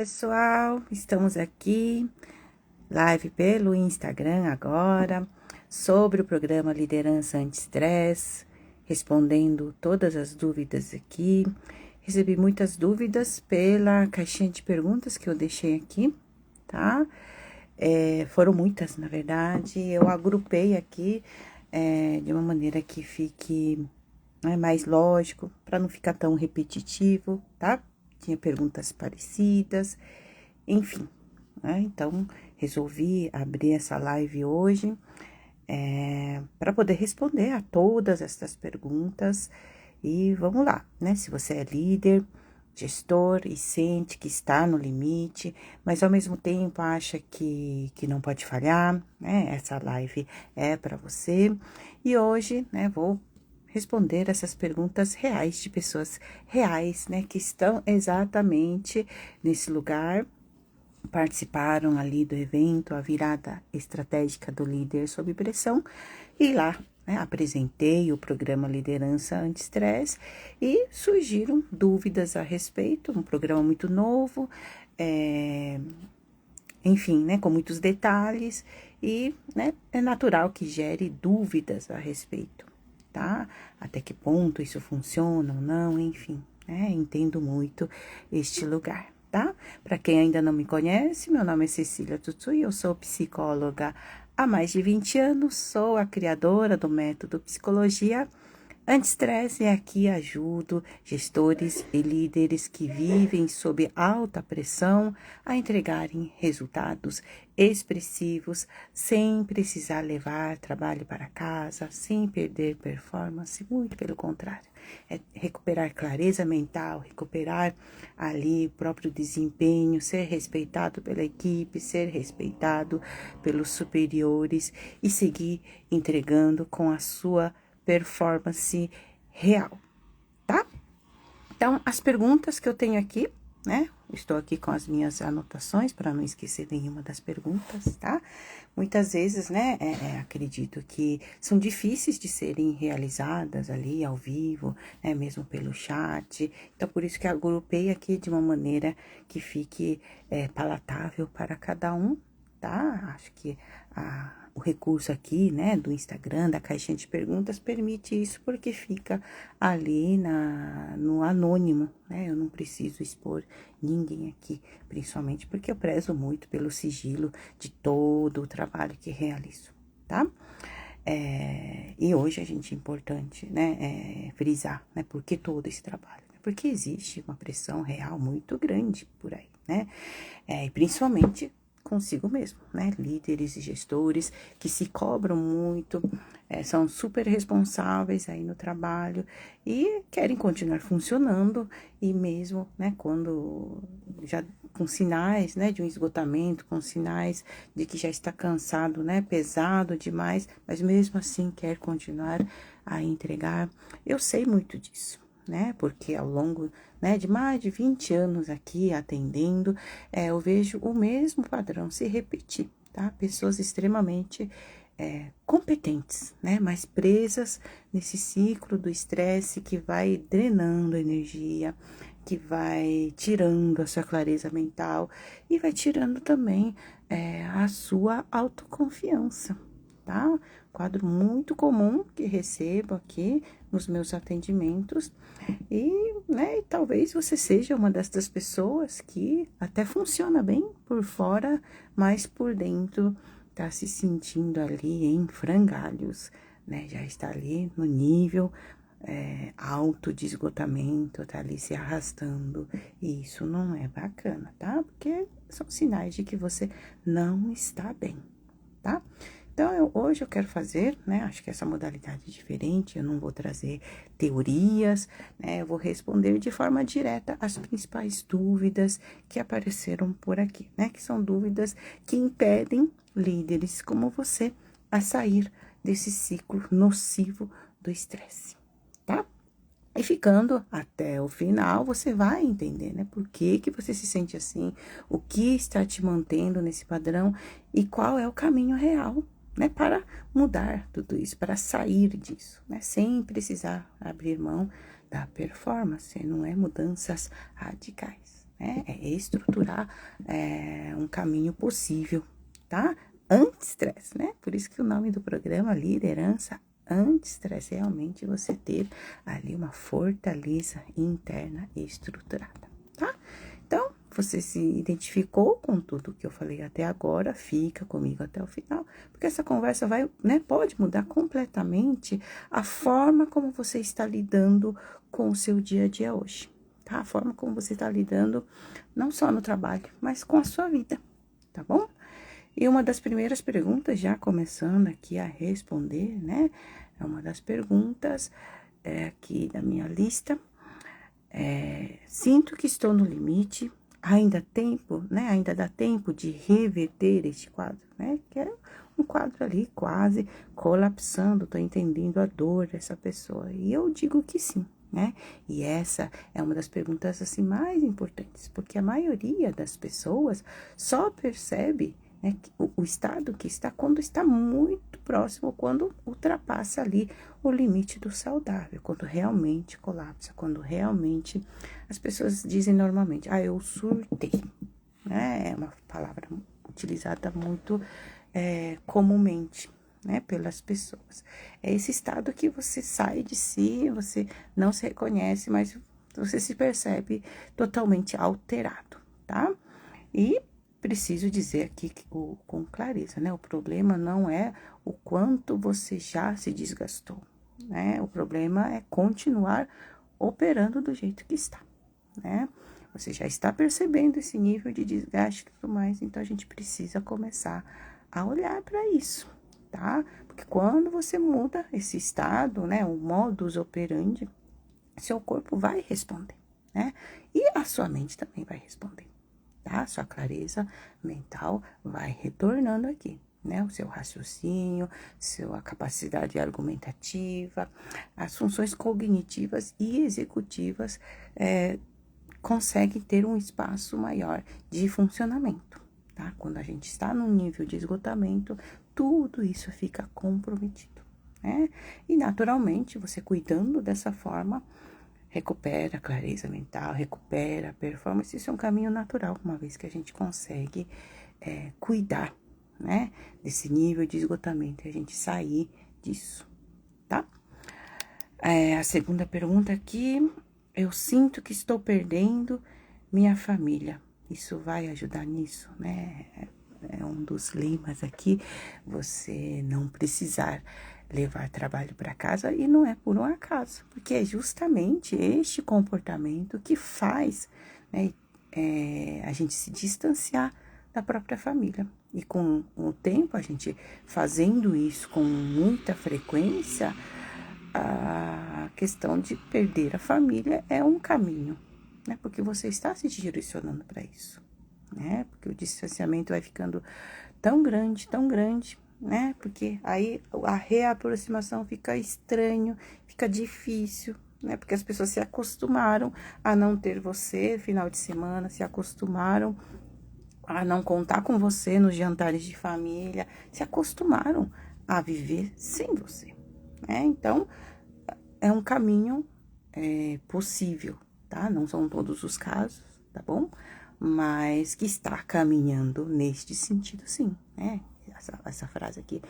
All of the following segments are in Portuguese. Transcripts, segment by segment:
Pessoal, estamos aqui, live pelo Instagram agora, sobre o programa Liderança Anti-Estresse, respondendo todas as dúvidas aqui. Recebi muitas dúvidas pela caixinha de perguntas que eu deixei aqui, tá? Foram muitas, na verdade, eu agrupei aqui de uma maneira que fique mais lógico, para não ficar tão repetitivo, tá? Tinha perguntas parecidas, enfim, né? Então, resolvi abrir essa live hoje para poder responder a todas essas perguntas. E vamos lá, né? Se você é líder, gestor e sente que está no limite, mas ao mesmo tempo acha que não pode falhar, né? Essa live é para você. E hoje, né, vou responder essas perguntas reais de pessoas reais, né, que estão exatamente nesse lugar, participaram ali do evento, a virada estratégica do líder sob pressão, e lá, né, apresentei o programa Liderança Anti-Estresse e surgiram dúvidas a respeito, um programa muito novo, enfim, né, com muitos detalhes, e, né, é natural que gere dúvidas a respeito, tá? Até que ponto isso funciona ou não, enfim, né? Entendo muito este lugar, tá? Para quem ainda não me conhece, meu nome é Cecília Tutsui, eu sou psicóloga há mais de 20 anos, sou a criadora do método Psicologia Anti-Estresse, e aqui ajudo gestores e líderes que vivem sob alta pressão a entregarem resultados expressivos sem precisar levar trabalho para casa, sem perder performance, muito pelo contrário. É recuperar clareza mental, recuperar ali o próprio desempenho, ser respeitado pela equipe, ser respeitado pelos superiores e seguir entregando com a sua performance real, tá? Então, as perguntas que eu tenho aqui, né? Estou aqui com as minhas anotações para não esquecer nenhuma das perguntas, tá? Muitas vezes, né, acredito que são difíceis de serem realizadas ali ao vivo, né, mesmo pelo chat. Então, por isso que agrupei aqui de uma maneira que fique palatável para cada um, tá? Acho que o recurso aqui, né, do Instagram, da caixinha de perguntas, permite isso porque fica ali no anônimo, né? Eu não preciso expor ninguém aqui, principalmente porque eu prezo muito pelo sigilo de todo o trabalho que realizo, tá? E hoje a gente é importante, né, frisar, né, por que todo esse trabalho? Porque existe uma pressão real muito grande por aí, né? E principalmente consigo mesmo, né? Líderes e gestores que se cobram muito, são super responsáveis aí no trabalho e querem continuar funcionando, e mesmo, né, quando já com sinais, né, de um esgotamento, com sinais de que já está cansado, né, pesado demais, mas mesmo assim quer continuar a entregar. Eu sei muito disso, né, porque ao longo, né, de mais de 20 anos aqui atendendo, eu vejo o mesmo padrão se repetir, tá? Pessoas extremamente competentes, né, mas presas nesse ciclo do estresse que vai drenando energia, que vai tirando a sua clareza mental e vai tirando também a sua autoconfiança, tá? Quadro muito comum que recebo aqui nos meus atendimentos, e, né, e talvez você seja uma dessas pessoas que até funciona bem por fora, mas por dentro tá se sentindo ali em frangalhos, né? Já está ali no nível alto de esgotamento, tá ali se arrastando, e isso não é bacana, tá? Porque são sinais de que você não está bem, tá? Então, hoje eu quero fazer, né, acho que essa modalidade é diferente, eu não vou trazer teorias, né, eu vou responder de forma direta as principais dúvidas que apareceram por aqui, né, que são dúvidas que impedem líderes como você a sair desse ciclo nocivo do estresse, tá? E ficando até o final, você vai entender, né, por que você se sente assim, o que está te mantendo nesse padrão e qual é o caminho real, né, para mudar tudo isso, para sair disso, né, sem precisar abrir mão da performance, não é mudanças radicais, né? É estruturar um caminho possível, tá? Anti-estresse, né? Por isso que o nome do programa, Liderança Anti-Estresse, realmente você ter ali uma fortaleza interna estruturada, tá? Então, você se identificou com tudo que eu falei até agora, fica comigo até o final, porque essa conversa vai, né, pode mudar completamente a forma como você está lidando com o seu dia a dia hoje, tá? A forma como você está lidando, não só no trabalho, mas com a sua vida, tá bom? E uma das primeiras perguntas, já começando aqui a responder, né? É uma das perguntas aqui da minha lista. Sinto que estou no limite, ainda tempo, né? Ainda dá tempo de reverter este quadro, né? Que é um quadro ali quase colapsando, tô entendendo a dor dessa pessoa. E eu digo que sim, né? E essa é uma das perguntas assim mais importantes, porque a maioria das pessoas só percebe, né, o estado que está quando está muito próximo, quando ultrapassa ali o limite do saudável, quando realmente colapsa, quando realmente as pessoas dizem normalmente, eu surtei, né? É uma palavra utilizada muito comumente, né, pelas pessoas. É esse estado que você sai de si, você não se reconhece, mas você se percebe totalmente alterado, tá? E preciso dizer aqui com clareza, né? O problema não é o quanto você já se desgastou, né? O problema é continuar operando do jeito que está, né? Você já está percebendo esse nível de desgaste e tudo mais, então a gente precisa começar a olhar para isso, tá? Porque quando você muda esse estado, né, o modus operandi, seu corpo vai responder, né? E a sua mente também vai responder, tá? Sua clareza mental vai retornando aqui, né? O seu raciocínio, sua capacidade argumentativa, as funções cognitivas e executivas conseguem ter um espaço maior de funcionamento, tá? Quando a gente está num nível de esgotamento, tudo isso fica comprometido, né? E naturalmente, você cuidando dessa forma, recupera a clareza mental, recupera a performance. Isso é um caminho natural, uma vez que a gente consegue cuidar, né, desse nível de esgotamento e a gente sair disso, tá? A segunda pergunta aqui, eu sinto que estou perdendo minha família. Isso vai ajudar nisso, né? É um dos lemas aqui, você não precisar levar trabalho para casa, e não é por um acaso, porque é justamente este comportamento que faz, né, a gente se distanciar da própria família. E com o tempo, a gente fazendo isso com muita frequência, a questão de perder a família é um caminho, né? Porque você está se direcionando para isso, né? Porque o distanciamento vai ficando tão grande, né? Porque aí a reaproximação fica estranho, fica difícil, né? Porque as pessoas se acostumaram a não ter você final de semana, se acostumaram a não contar com você nos jantares de família, se acostumaram a viver sem você, né? Então, é um caminho possível, tá? Não são todos os casos, tá bom? Mas que está caminhando neste sentido, sim, né? Essa frase aqui,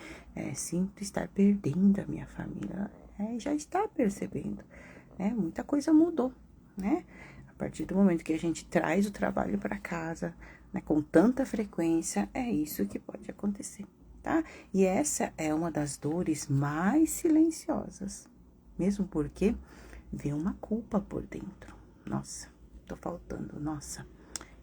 sinto estar perdendo a minha família, já está percebendo, né? Muita coisa mudou, né? A partir do momento que a gente traz o trabalho para casa, né, com tanta frequência, é isso que pode acontecer, tá? E essa é uma das dores mais silenciosas, mesmo porque vem uma culpa por dentro. Nossa, tô faltando, nossa,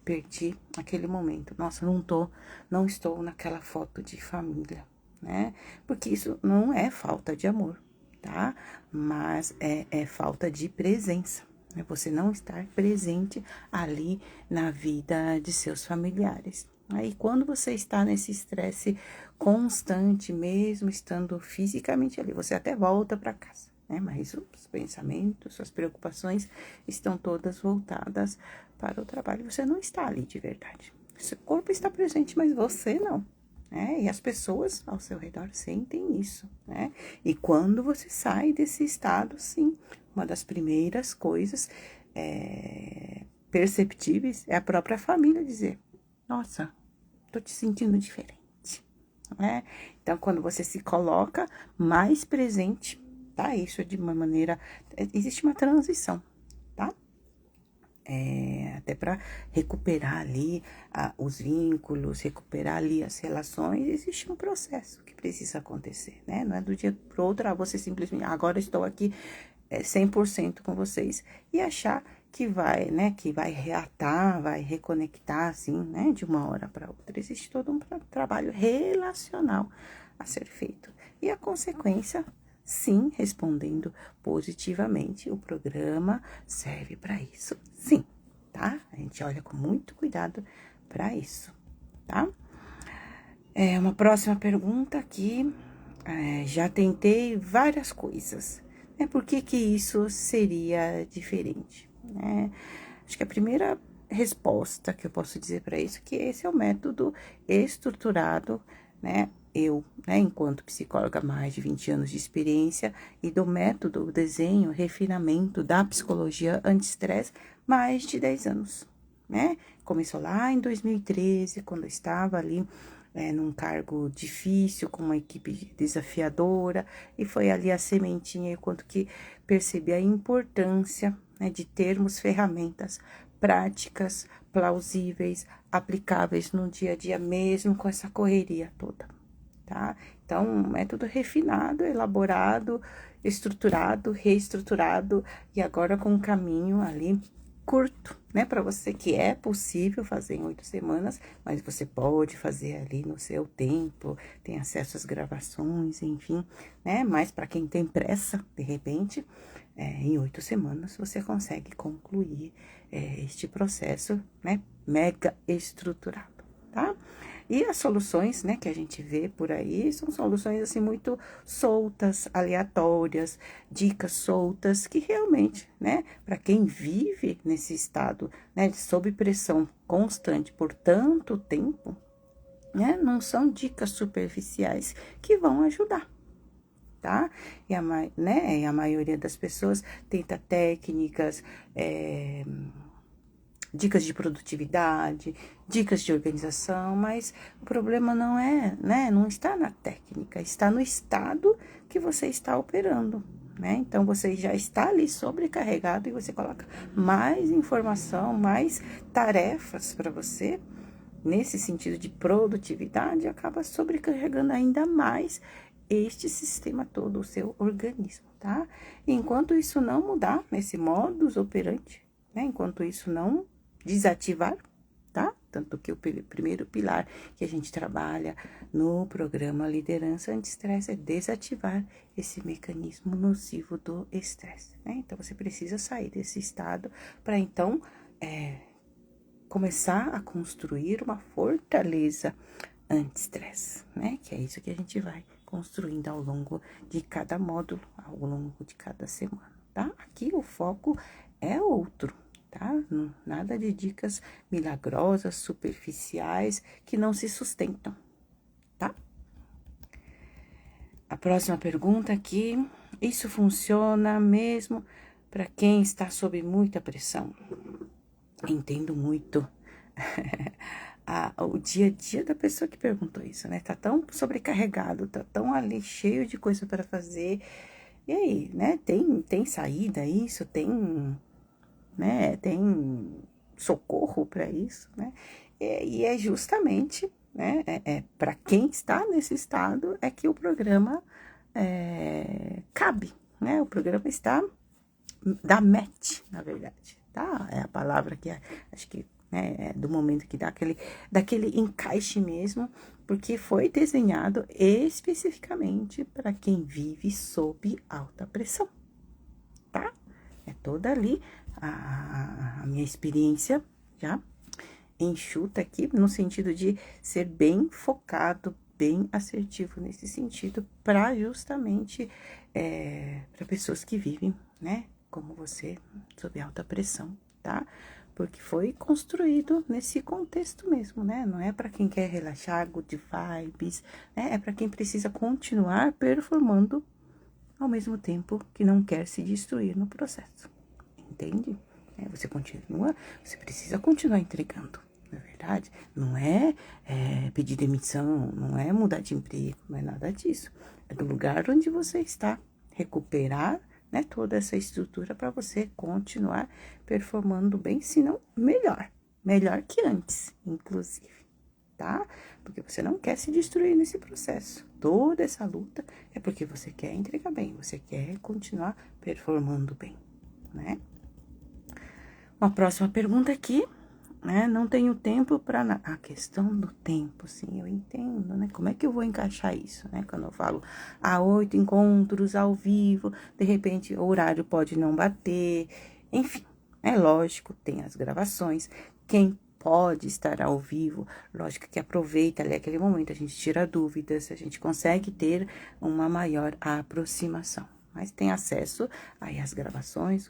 perdi aquele momento, nossa, não estou naquela foto de família, né? Porque isso não é falta de amor, tá? Mas é falta de presença, né? Você não estar presente ali na vida de seus familiares. Aí, quando você está nesse estresse constante, mesmo estando fisicamente ali, você até volta para casa, né? Mas os pensamentos, suas preocupações estão todas voltadas para o trabalho. Você não está ali de verdade. Seu corpo está presente, mas você não, né? E as pessoas ao seu redor sentem isso, né? E quando você sai desse estado, sim, uma das primeiras coisas perceptíveis, é a própria família dizer, nossa, tô te sentindo diferente, né? Então, quando você se coloca mais presente, tá? Isso de uma maneira, existe uma transição, tá? Até para recuperar ali os vínculos, recuperar ali as relações, existe um processo que precisa acontecer, né? Não é do dia pro outro, você simplesmente, agora estou aqui 100% com vocês, e achar que vai, né, que vai reatar, vai reconectar, assim, né, de uma hora para outra. Existe todo um trabalho relacional a ser feito. E a consequência, sim, respondendo positivamente, o programa serve para isso, sim, tá? A gente olha com muito cuidado para isso, tá? Uma próxima pergunta aqui. Já tentei várias coisas. Por que que isso seria diferente? Acho que a primeira resposta que eu posso dizer para isso é que esse é o método estruturado, né? Eu, né, enquanto psicóloga, mais de 20 anos de experiência, e do método, o desenho, refinamento da psicologia anti-estresse, mais de 10 anos, né? Começou lá em 2013, quando eu estava ali num cargo difícil, com uma equipe desafiadora, e foi ali a sementinha, enquanto que percebi a importância, né, de termos ferramentas práticas, plausíveis, aplicáveis no dia a dia, mesmo com essa correria toda, tá? Então, um método refinado, elaborado, estruturado, reestruturado, e agora com um caminho ali curto, né, para você, que é possível fazer em 8 semanas, mas você pode fazer ali no seu tempo, tem acesso às gravações, enfim, né, mas para quem tem pressa, de repente, em 8 semanas você consegue concluir este processo, né, mega estruturado, tá? E as soluções, né, que a gente vê por aí, são soluções, assim, muito soltas, aleatórias, dicas soltas, que realmente, né, para quem vive nesse estado, né, sob pressão constante por tanto tempo, né, não são dicas superficiais que vão ajudar, tá? E a maioria das pessoas tenta técnicas, dicas de produtividade, dicas de organização, mas o problema não é, né, não está na técnica, está no estado que você está operando, né? Então, você já está ali sobrecarregado e você coloca mais informação, mais tarefas para você, nesse sentido de produtividade, acaba sobrecarregando ainda mais este sistema todo, o seu organismo, tá? Enquanto isso não mudar, nesse modus operandi, né? Enquanto isso não desativar, tá? Tanto que o primeiro pilar que a gente trabalha no programa Liderança Anti-Estresse é desativar esse mecanismo nocivo do estresse, né? Então, você precisa sair desse estado para, então, começar a construir uma fortaleza anti-estresse, né? Que é isso que a gente vai construindo ao longo de cada módulo, ao longo de cada semana, tá? Aqui o foco é outro, tá? Nada de dicas milagrosas, superficiais, que não se sustentam, tá? A próxima pergunta aqui: isso funciona mesmo para quem está sob muita pressão? Entendo muito o dia a dia da pessoa que perguntou isso, né? Tá tão sobrecarregado, tá tão ali cheio de coisa para fazer. E aí, né? Tem saída isso? Tem, né? Tem socorro para isso, né? E é justamente, né? Para quem está nesse estado é que o programa cabe, né? O programa está da match, na verdade, tá? É a palavra que acho que, né, do momento que dá daquele encaixe mesmo, porque foi desenhado especificamente para quem vive sob alta pressão, tá? É toda ali a minha experiência já enxuta aqui, no sentido de ser bem focado, bem assertivo nesse sentido, para justamente para pessoas que vivem, né, como você, sob alta pressão, tá? Porque foi construído nesse contexto mesmo, né? Não é para quem quer relaxar, good vibes, né? É para quem precisa continuar performando ao mesmo tempo que não quer se destruir no processo, entende? né? Você precisa continuar entregando, não é verdade? Não é, pedir demissão, não é mudar de emprego, não é nada disso. É do lugar onde você está, recuperar, né, toda essa estrutura para você continuar performando bem, se não melhor que antes, inclusive, tá? Porque você não quer se destruir nesse processo. Toda essa luta é porque você quer entregar bem, você quer continuar performando bem, né? Uma próxima pergunta aqui, né? Não tenho tempo para a questão do tempo, sim, eu entendo, né? Como é que eu vou encaixar isso, né? Quando eu falo 8 encontros ao vivo, de repente o horário pode não bater, enfim, é lógico, tem as gravações. Quem pode estar ao vivo, lógico que aproveita ali aquele momento, a gente tira dúvidas, a gente consegue ter uma maior aproximação. Mas tem acesso aí às gravações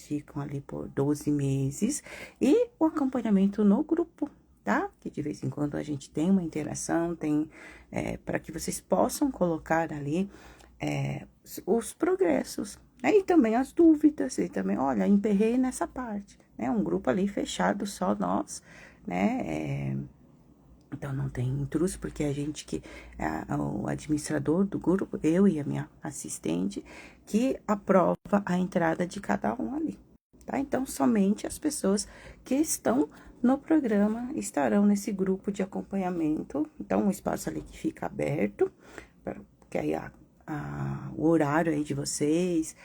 ficam ali por 12 meses, e o acompanhamento no grupo, tá? Que de vez em quando a gente tem uma interação, para que vocês possam colocar ali os progressos, né? E também as dúvidas, e também, olha, emperrei nessa parte, né? Um grupo ali fechado, só nós, né? Então, não tem intruso, porque a gente o administrador do grupo, eu e a minha assistente, que aprova a entrada de cada um ali, tá? Então, somente as pessoas que estão no programa estarão nesse grupo de acompanhamento. Então, um espaço ali que fica aberto, porque aí o horário aí de vocês,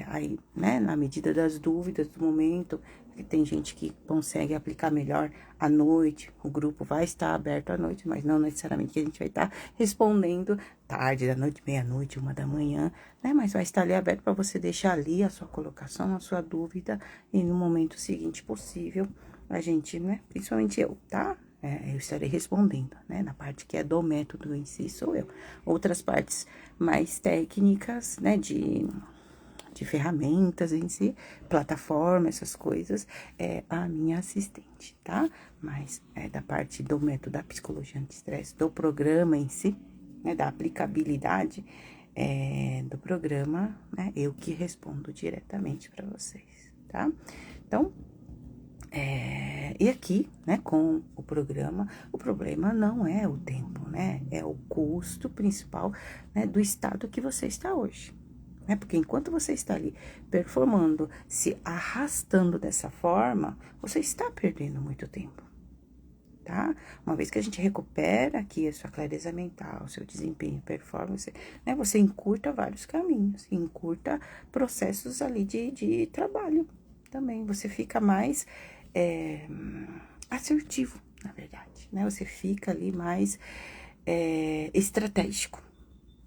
aí, né, na medida das dúvidas do momento, tem gente que consegue aplicar melhor à noite, o grupo vai estar aberto à noite, mas não necessariamente que a gente vai estar respondendo tarde da noite, meia-noite, 1 da manhã, né? Mas vai estar ali aberto para você deixar ali a sua colocação, a sua dúvida, e no momento seguinte possível, a gente, né, principalmente eu, tá? Eu estarei respondendo, né? Na parte que é do método em si, sou eu. Outras partes mais técnicas, né, de ferramentas em si, plataforma, essas coisas, é a minha assistente, tá? Mas da parte do método da psicologia anti-estresse, do programa em si, né, da aplicabilidade do programa, né, eu que respondo diretamente para vocês, tá? Então, e aqui, né, com o problema não é o tempo, né, é o custo principal, né, do estado que você está hoje. Né? Porque enquanto você está ali performando, se arrastando dessa forma, você está perdendo muito tempo, tá? Uma vez que a gente recupera aqui a sua clareza mental, seu desempenho, performance, né? Você encurta vários caminhos, encurta processos ali de trabalho também. Você fica mais assertivo, na verdade, né? Você fica ali mais estratégico.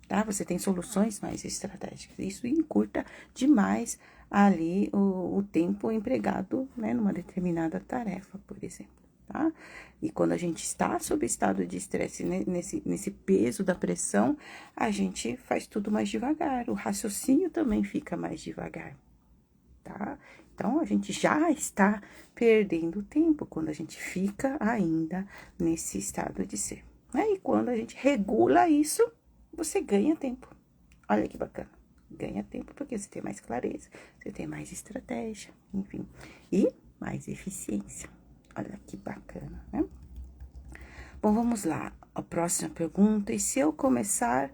Tá? Você tem soluções mais estratégicas. Isso encurta demais ali o tempo empregado, né, numa determinada tarefa, por exemplo, tá? E quando a gente está sob estado de estresse, né, nesse peso da pressão, a gente faz tudo mais devagar, o raciocínio também fica mais devagar, tá? Então, a gente já está perdendo tempo quando a gente fica ainda nesse estado de ser, né? E quando a gente regula isso, você ganha tempo. Olha que bacana. Ganha tempo porque você tem mais clareza, você tem mais estratégia, enfim. E mais eficiência. Olha que bacana, né? Bom, vamos lá. A próxima pergunta. E se eu começar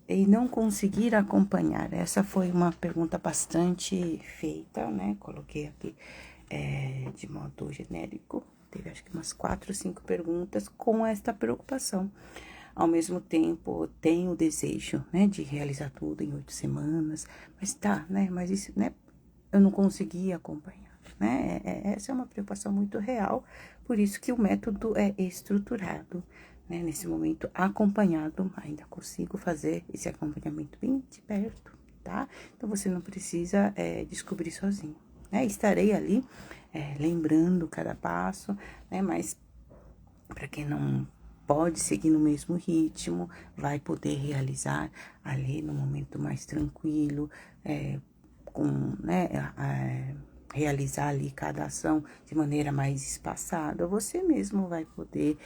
e não conseguir acompanhar? Essa foi uma pergunta bastante feita, né? Coloquei aqui de modo genérico. Teve acho que umas 4 ou 5 perguntas com esta preocupação. Ao mesmo tempo, tenho o desejo, né, de realizar tudo em 8 semanas, mas tá, né, mas isso, né, eu não consegui acompanhar, né, essa é uma preocupação muito real, por isso que o método é estruturado, né, nesse momento acompanhado, ainda consigo fazer esse acompanhamento bem de perto, tá, então você não precisa descobrir sozinho, né, estarei ali lembrando cada passo, né, mas para quem não pode seguir no mesmo ritmo, vai poder realizar ali no momento mais tranquilo, realizar ali cada ação de maneira mais espaçada. Você mesmo vai poder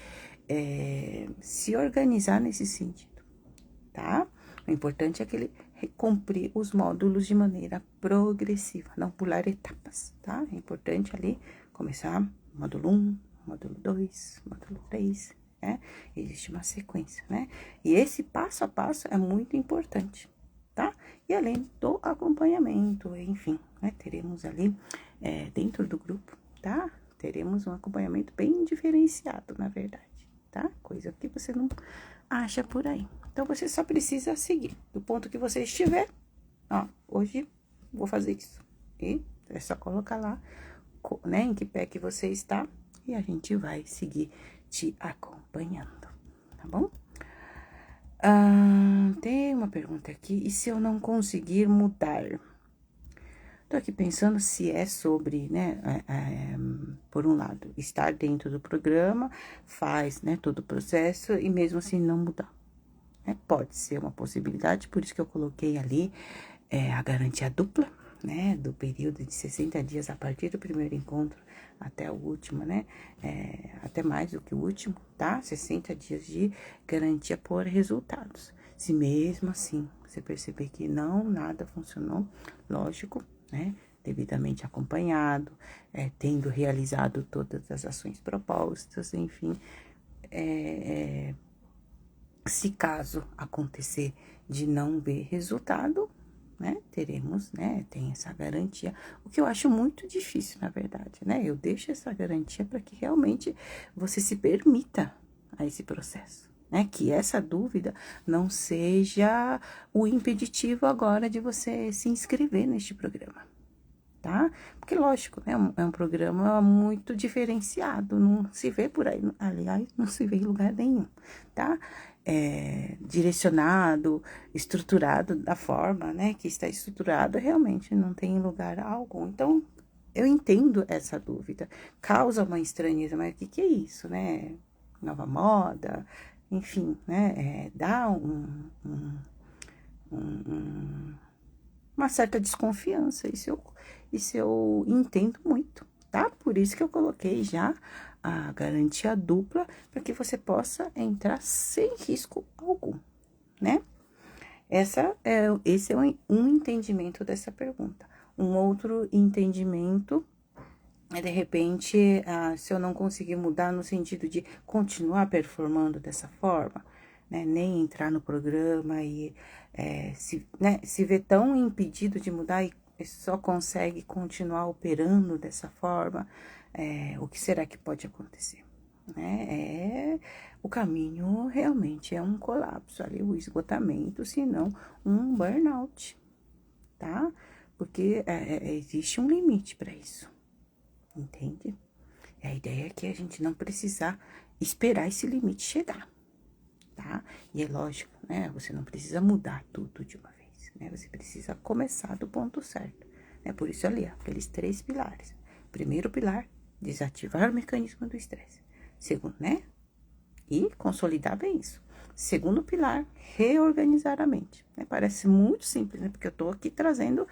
se organizar nesse sentido, tá? O importante é que ele cumprir os módulos de maneira progressiva, não pular etapas, tá? É importante ali começar módulo 1, módulo 2, módulo 3, né? Existe uma sequência, né? E esse passo a passo é muito importante, tá? E além do acompanhamento, enfim, né? Teremos ali, dentro do grupo, tá? Teremos um acompanhamento bem diferenciado, na verdade, tá? Coisa que você não acha por aí. Então, você só precisa seguir do ponto que você estiver. Ó, hoje vou fazer isso. E é só colocar lá, né, em que pé que você está. E a gente vai seguir te acompanhando, tá bom? Tem uma pergunta aqui. E se eu não conseguir mudar? Tô aqui pensando se é sobre, né, por um lado, estar dentro do programa, faz, né, todo o processo e mesmo assim não mudar. Pode ser uma possibilidade, por isso que eu coloquei ali a garantia dupla, né, do período de 60 dias a partir do primeiro encontro até o último, né, até mais do que o último, tá? 60 dias de garantia por resultados. Se mesmo assim você perceber que nada funcionou, lógico, né, devidamente acompanhado, tendo realizado todas as ações propostas, enfim, se caso acontecer de não ver resultado, né, teremos, né, tem essa garantia, o que eu acho muito difícil, na verdade, né, eu deixo essa garantia para que realmente você se permita a esse processo, né, que essa dúvida não seja o impeditivo agora de você se inscrever neste programa, tá? Porque, lógico, né, é um programa muito diferenciado, não se vê por aí, aliás, não se vê em lugar nenhum, tá? Direcionado, estruturado da forma, né, que está estruturado, realmente não tem lugar algum. Então, eu entendo essa dúvida, causa uma estranheza, mas o que é isso, né? Nova moda, enfim, né, dá uma certa desconfiança, isso eu entendo muito, tá? Por isso que eu coloquei já a garantia dupla, para que você possa entrar sem risco algum, né? Esse é um entendimento dessa pergunta. Um outro entendimento é, de repente, se eu não conseguir mudar no sentido de continuar performando dessa forma, né, nem entrar no programa e se vê tão impedido de mudar e só consegue continuar operando dessa forma, o que será que pode acontecer? Né? O caminho realmente é um colapso ali, o esgotamento, se não um burnout, tá? Porque existe um limite para isso. Entende? E a ideia é que a gente não precisar esperar esse limite chegar, tá? E é lógico, né? Você não precisa mudar tudo de uma vez, né? Você precisa começar do ponto certo, né? Por isso ali, ó, aqueles 3 pilares. Primeiro pilar, desativar o mecanismo do estresse. Segundo, né? E consolidar bem isso. Segundo pilar, reorganizar a mente. Né? Parece muito simples, né? Porque eu tô aqui trazendo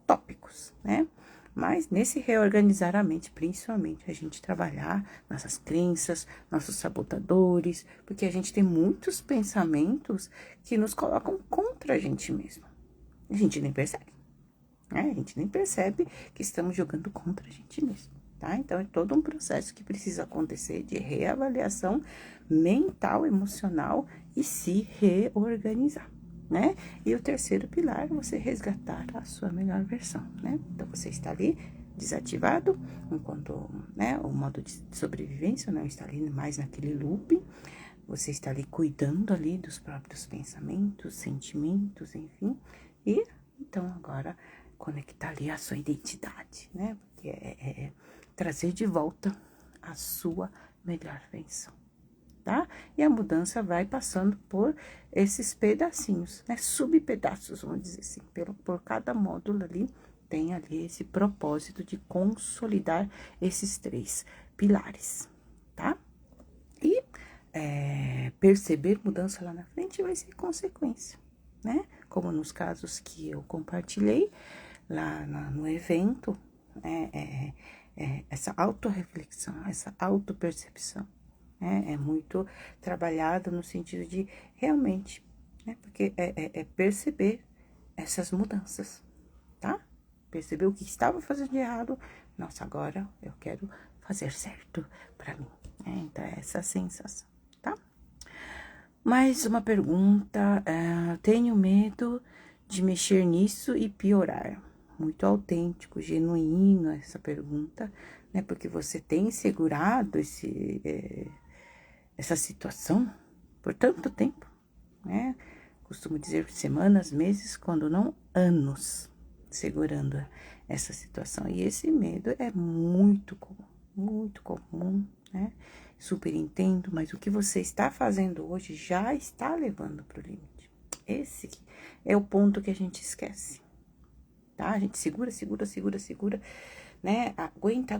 tópicos, né? Mas nesse reorganizar a mente, principalmente, a gente trabalhar nossas crenças, nossos sabotadores, porque a gente tem muitos pensamentos que nos colocam contra a gente mesmo. A gente nem percebe, né? A gente nem percebe que estamos jogando contra a gente mesmo, tá? Então, é todo um processo que precisa acontecer de reavaliação mental, emocional e se reorganizar, né? E o terceiro pilar, você resgatar a sua melhor versão, né? Então, você está ali desativado, enquanto, né, o modo de sobrevivência não está ali mais naquele loop, você está ali cuidando ali dos próprios pensamentos, sentimentos, enfim, e então agora conectar ali a sua identidade, né? Porque é trazer de volta a sua melhor versão, tá? E a mudança vai passando por esses pedacinhos, né? Subpedaços, vamos dizer assim, por cada módulo ali, tem ali esse propósito de consolidar esses 3 pilares, tá? E perceber mudança lá na frente vai ser consequência, né? Como nos casos que eu compartilhei lá no evento, essa autorreflexão, essa autopercepção, é muito trabalhado no sentido de realmente, né? Porque é perceber essas mudanças, tá? Percebeu o que estava fazendo de errado? Nossa, agora eu quero fazer certo pra mim. Então, é essa sensação, tá? Mais uma pergunta. Tenho medo de mexer nisso e piorar. Muito autêntico, genuíno essa pergunta, né? Porque você tem segurado essa situação por tanto tempo, né? Costumo dizer semanas, meses, quando não anos, segurando essa situação. E esse medo é muito comum, né? Super entendo, mas o que você está fazendo hoje já está levando para o limite. Esse é o ponto que a gente esquece, tá? A gente segura, né? Aguenta,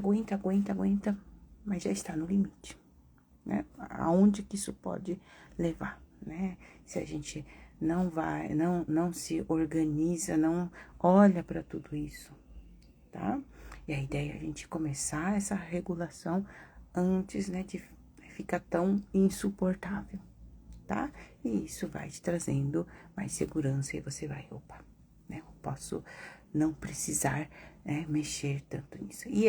mas já está no limite, né? Aonde que isso pode levar, né? Se a gente não se organiza, não olha para tudo isso, tá? E a ideia é a gente começar essa regulação antes, né, de ficar tão insuportável, tá? E isso vai te trazendo mais segurança e você vai, opa, né? Eu posso não precisar, né, mexer tanto nisso. E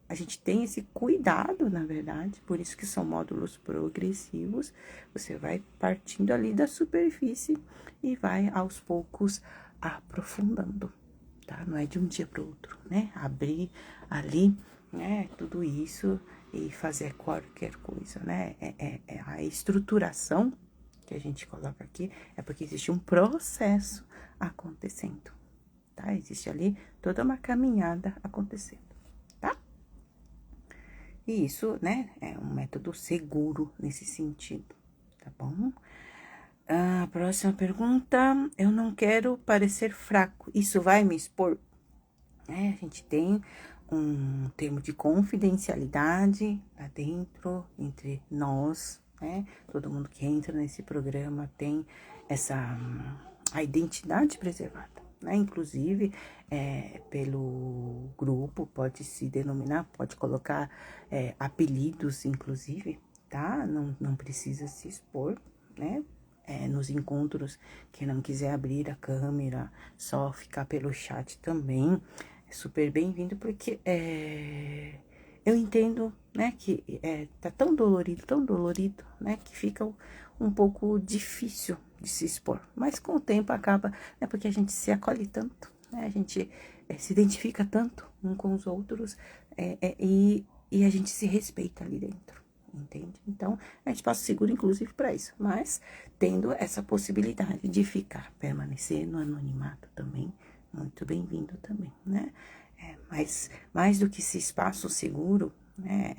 a gente tem esse cuidado, na verdade, por isso que são módulos progressivos. Você vai partindo ali da superfície e vai aos poucos aprofundando, tá? Não é de um dia para o outro, né? Abrir ali, né, tudo isso e fazer qualquer coisa, né? É a estruturação que a gente coloca aqui, é porque existe um processo acontecendo, tá? Existe ali toda uma caminhada acontecendo, tá? E isso, né, é um método seguro nesse sentido, tá bom? A próxima pergunta, eu não quero parecer fraco, isso vai me expor? A gente tem um termo de confidencialidade lá dentro, entre nós, né? Todo mundo que entra nesse programa tem a identidade preservada, né? Inclusive, pelo grupo, pode se denominar, pode colocar apelidos, inclusive, tá? Não precisa se expor, né? Nos encontros, quem não quiser abrir a câmera, só ficar pelo chat também, é super bem-vindo, porque eu entendo, né, que tá tão dolorido, né, que fica um pouco difícil de se expor, mas com o tempo acaba, né, porque a gente se acolhe tanto, né, a gente se identifica tanto um com os outros, e a gente se respeita ali dentro, entende? Então, a gente passa seguro, inclusive, para isso, mas tendo essa possibilidade de ficar, permanecer no anonimato também, muito bem-vindo também, né? Mas mais do que esse espaço seguro, né,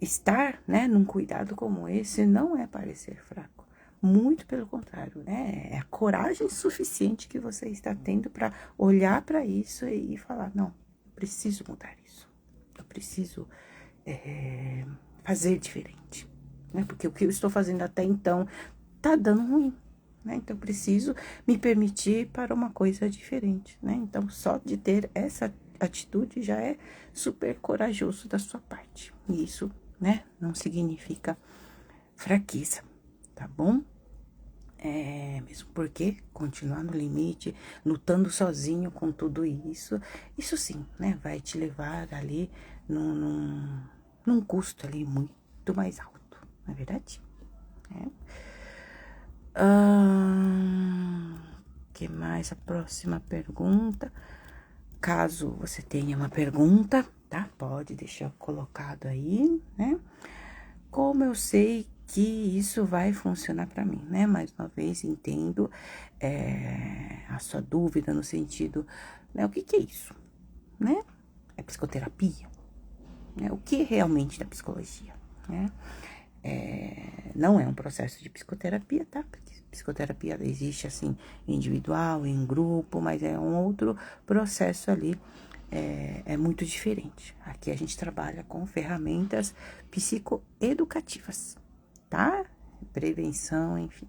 estar, né, num cuidado como esse não é parecer fraco, muito pelo contrário, né? É a coragem suficiente que você está tendo para olhar para isso e falar, não, eu preciso mudar isso, eu preciso fazer diferente, né? Porque o que eu estou fazendo até então tá dando ruim, né? Então, eu preciso me permitir para uma coisa diferente, né? Então, só de ter essa atitude já é super corajoso da sua parte. E isso, né, não significa fraqueza, tá bom? Mesmo porque continuar no limite, lutando sozinho com tudo isso, isso sim, né, vai te levar ali num custo ali muito mais alto, não é verdade? Que mais? A próxima pergunta. Caso você tenha uma pergunta, tá? Pode deixar colocado aí, né? Como eu sei que isso vai funcionar para mim, né? Mais uma vez, entendo a sua dúvida no sentido, né? O que é isso, né? É psicoterapia, né? O que é realmente da psicologia, né? Não é um processo de psicoterapia, tá? Porque psicoterapia existe assim, individual, em grupo, mas é um outro processo ali, é muito diferente. Aqui a gente trabalha com ferramentas psicoeducativas, tá? Prevenção, enfim.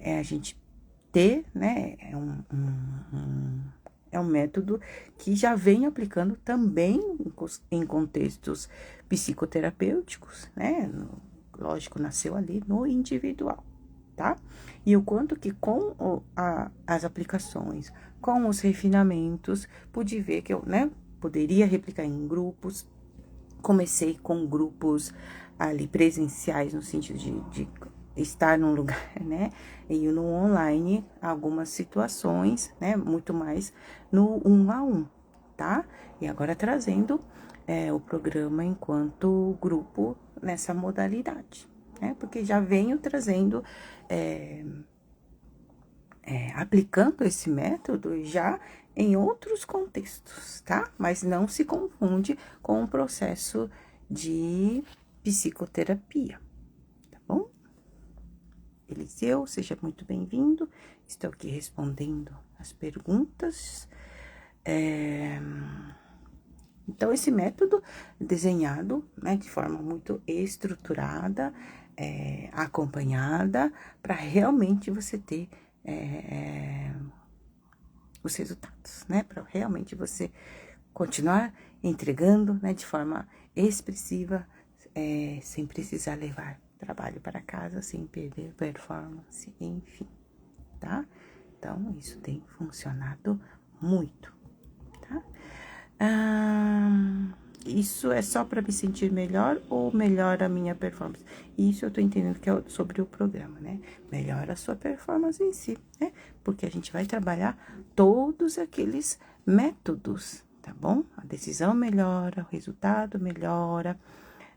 A gente ter, né, é um método que já vem aplicando também em contextos psicoterapêuticos, né, lógico, nasceu ali no individual, tá? E o quanto que com as aplicações, com os refinamentos, pude ver que eu, né, poderia replicar em grupos. Comecei com grupos ali presenciais, no sentido de estar num lugar, né? E no online, algumas situações, né? Muito mais no 1 a 1, tá? E agora trazendo o programa enquanto grupo nessa modalidade, né? Porque já venho trazendo, aplicando esse método já em outros contextos, tá? Mas não se confunde com o processo de psicoterapia, tá bom? Eliseu, seja muito bem-vindo. Estou aqui respondendo as perguntas. Então, esse método desenhado, né, de forma muito estruturada, acompanhada, para realmente você ter os resultados, né? Para realmente você continuar entregando, né, de forma expressiva, sem precisar levar trabalho para casa, sem perder performance, enfim, tá? Então, isso tem funcionado muito, tá? Isso é só para me sentir melhor ou melhora a minha performance? Isso eu tô entendendo que é sobre o programa, né? Melhora a sua performance em si, né? Porque a gente vai trabalhar todos aqueles métodos, tá bom? A decisão melhora, o resultado melhora,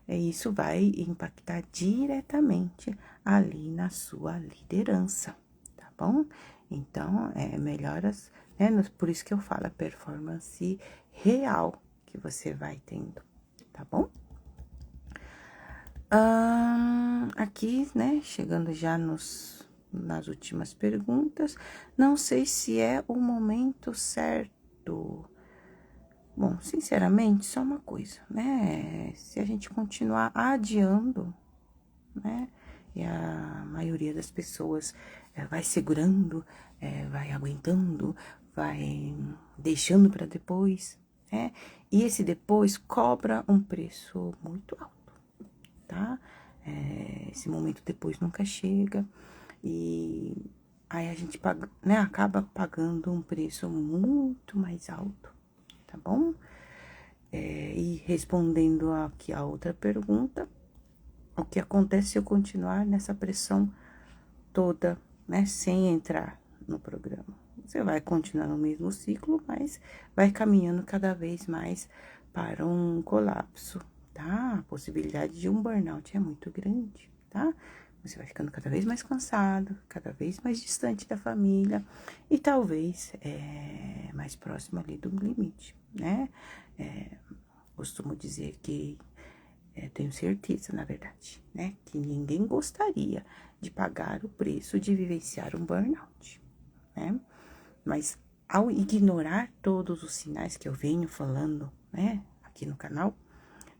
e isso vai impactar diretamente ali na sua liderança, tá bom? Então, melhoras, né? Por isso que eu falo a performance real que você vai tendo, tá bom? Aqui, né, chegando já nas últimas perguntas, não sei se é o momento certo. Bom, sinceramente, só uma coisa, né, se a gente continuar adiando, né, e a maioria das pessoas vai segurando, vai aguentando, vai deixando para depois, né? E esse depois cobra um preço muito alto, tá? Esse momento depois nunca chega e aí a gente paga, né, acaba pagando um preço muito mais alto, tá bom? E respondendo aqui a outra pergunta, o que acontece se eu continuar nessa pressão toda, né, sem entrar no programa? Você vai continuar no mesmo ciclo, mas vai caminhando cada vez mais para um colapso, tá? A possibilidade de um burnout é muito grande, tá? Você vai ficando cada vez mais cansado, cada vez mais distante da família e talvez mais próximo ali do limite, né? Costumo dizer que tenho certeza, na verdade, né, que ninguém gostaria de pagar o preço de vivenciar um burnout, né? Mas ao ignorar todos os sinais que eu venho falando, né, aqui no canal,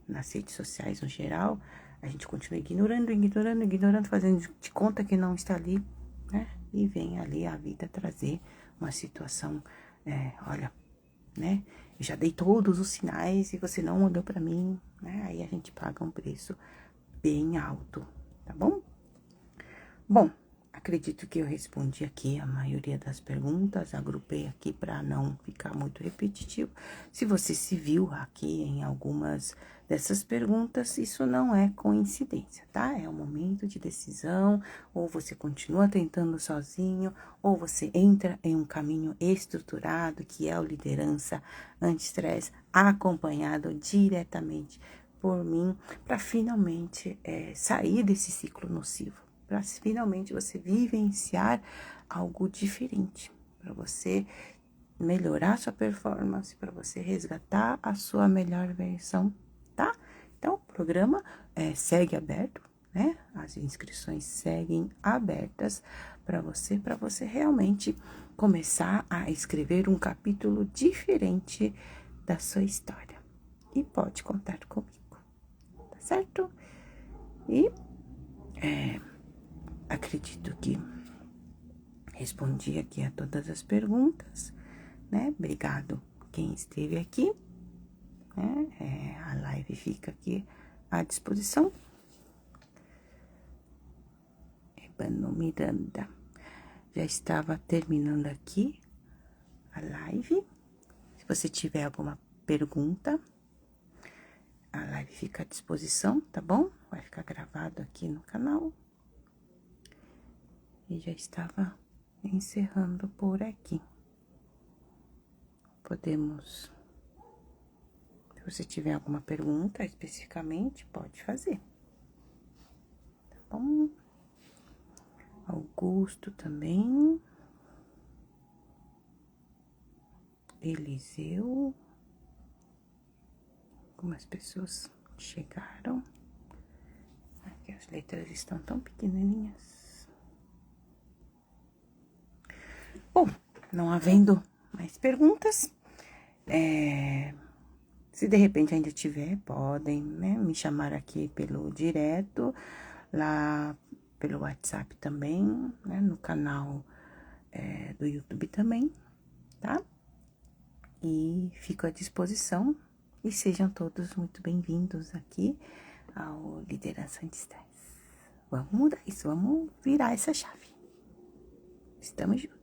nas redes sociais no geral, a gente continua ignorando, fazendo de conta que não está ali, né? E vem ali a vida trazer uma situação, olha, né? Eu já dei todos os sinais e você não olhou para mim, né? Aí a gente paga um preço bem alto, tá bom? Bom, acredito que eu respondi aqui a maioria das perguntas, agrupei aqui para não ficar muito repetitivo. Se você se viu aqui em algumas dessas perguntas, isso não é coincidência, tá? É um momento de decisão, ou você continua tentando sozinho, ou você entra em um caminho estruturado, que é a liderança anti-estresse, acompanhado diretamente por mim, para finalmente sair desse ciclo nocivo, para finalmente você vivenciar algo diferente, para você melhorar sua performance, para você resgatar a sua melhor versão, tá? Então, o programa segue aberto, né? As inscrições seguem abertas para você realmente começar a escrever um capítulo diferente da sua história. E pode contar comigo, tá certo? E acredito que respondi aqui a todas as perguntas, né? Obrigado quem esteve aqui, né? A live fica aqui à disposição. Líbano, Miranda. Já estava terminando aqui a live. Se você tiver alguma pergunta, a live fica à disposição, tá bom? Vai ficar gravado aqui no canal. E já estava encerrando por aqui. Podemos, se você tiver alguma pergunta especificamente, pode fazer. Tá bom? Augusto também. Eliseu. Algumas pessoas chegaram. Aqui as letras estão tão pequenininhas. Bom, não havendo mais perguntas, se de repente ainda tiver, podem, né, me chamar aqui pelo direto, lá pelo WhatsApp também, né, no canal do YouTube também, tá? E fico à disposição e sejam todos muito bem-vindos aqui ao Liderança Anti-Estresse. Vamos mudar isso, vamos virar essa chave. Estamos juntos.